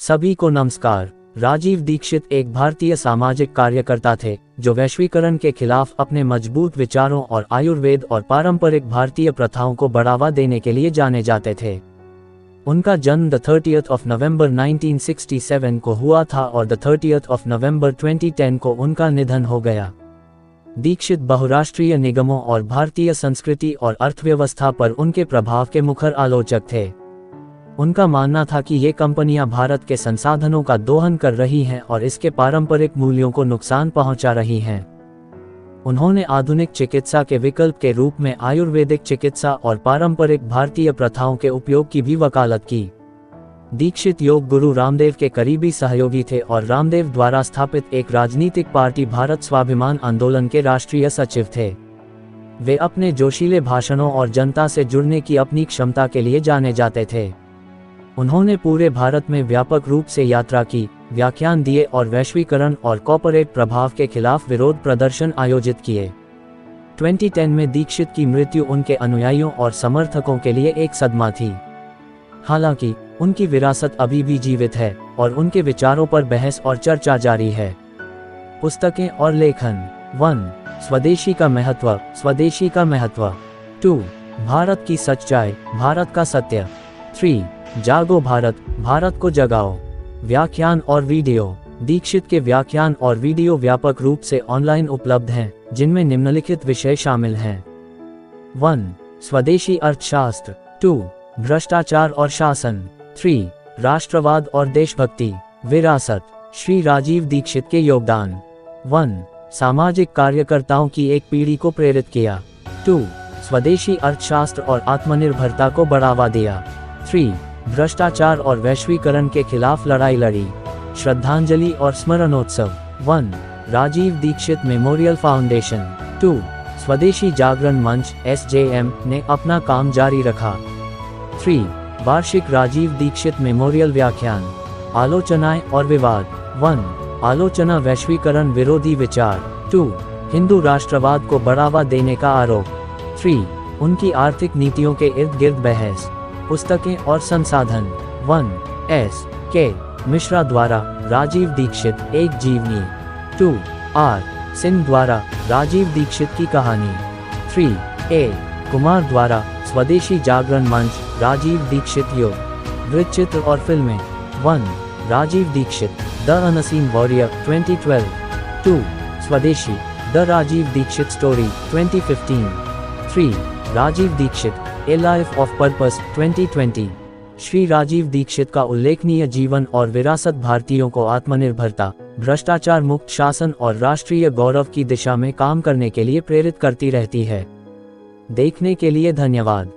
सभी को नमस्कार। राजीव दीक्षित एक भारतीय सामाजिक कार्यकर्ता थे जो वैश्वीकरण के खिलाफ अपने मजबूत विचारों और आयुर्वेद और पारंपरिक भारतीय प्रथाओं को बढ़ावा देने के लिए जाने जाते थे। उनका जन्म 30 नवंबर 1967 को हुआ था और 30 नवंबर 2010 को उनका निधन हो गया। दीक्षित बहुराष्ट्रीय निगमों और भारतीय संस्कृति और अर्थव्यवस्था पर उनके प्रभाव के मुखर आलोचक थे। उनका मानना था कि ये कंपनियां भारत के संसाधनों का दोहन कर रही हैं और इसके पारंपरिक मूल्यों को नुकसान पहुंचा रही हैं। उन्होंने आधुनिक चिकित्सा के विकल्प के रूप में आयुर्वेदिक चिकित्सा और पारंपरिक भारतीय प्रथाओं के उपयोग की भी वकालत की। दीक्षित योग गुरु रामदेव के करीबी सहयोगी थे और रामदेव द्वारा स्थापित एक राजनीतिक पार्टी भारत स्वाभिमान आंदोलन के राष्ट्रीय सचिव थे। वे अपने जोशीले भाषणों और जनता से जुड़ने की अपनी क्षमता के लिए जाने जाते थे। उन्होंने पूरे भारत में व्यापक रूप से यात्रा की, व्याख्यान दिए और वैश्वीकरण और कॉर्पोरेट प्रभाव के खिलाफ विरोध प्रदर्शन आयोजित किए। 2010 में दीक्षित की मृत्यु उनके अनुयायियों और समर्थकों के लिए एक सदमा थी। हालांकि उनकी विरासत अभी भी जीवित है और उनके विचारों पर बहस और चर्चा जारी है। पुस्तकें और लेखन। 1. स्वदेशी का महत्व, स्वदेशी का महत्व। 2. भारत की सच्चाई, भारत का सत्य। 3. जागो भारत, भारत को जगाओ। व्याख्यान और वीडियो। दीक्षित के व्याख्यान और वीडियो व्यापक रूप से ऑनलाइन उपलब्ध हैं, जिनमें निम्नलिखित विषय शामिल हैं। 1. स्वदेशी अर्थशास्त्र। 2. भ्रष्टाचार और शासन। 3. राष्ट्रवाद और देशभक्ति, विरासत, श्री राजीव दीक्षित के योगदान। 1. सामाजिक कार्यकर्ताओं की एक पीढ़ी को प्रेरित किया। 2. स्वदेशी अर्थशास्त्र और आत्मनिर्भरता को बढ़ावा दिया। 3. भ्रष्टाचार और वैश्वीकरण के खिलाफ लड़ाई लड़ी। श्रद्धांजलि और स्मरणोत्सव। 1. Rajiv Dixit memorial foundation. 2. स्वदेशी जागरण मंच (SJM) ने अपना काम जारी रखा। 3. वार्षिक राजीव दीक्षित मेमोरियल व्याख्यान। आलोचनाएं और विवाद। 1. आलोचना वैश्वीकरण विरोधी विचार। 2. हिंदू राष्ट्रवाद को बढ़ावा देने का आरोप। 3. उनकी आर्थिक नीतियों के इर्द गिर्द बहस। पुस्तकें और संसाधन। 1. S.K. मिश्रा द्वारा राजीव दीक्षित एक जीवनी। 2. R. सिंह द्वारा राजीव दीक्षित की कहानी। 3. A. कुमार द्वारा स्वदेशी जागरण मंच राजीव दीक्षित योग। वृत्तचित्र और फिल्में। 1. Rajiv Dixit the unseen warrior 2012। 2. Swadeshi the Rajiv Dixit story 2015। 3. Rajiv Dixit a life of purpose 2020। Shri Rajiv Dixit का उल्लेखनीय जीवन और विरासत भारतीयों को आत्मनिर्भरता, भ्रष्टाचार मुक्त शासन और राष्ट्रीय गौरव की दिशा में काम करने के लिए प्रेरित करती रहती है। देखने के लिए धन्यवाद।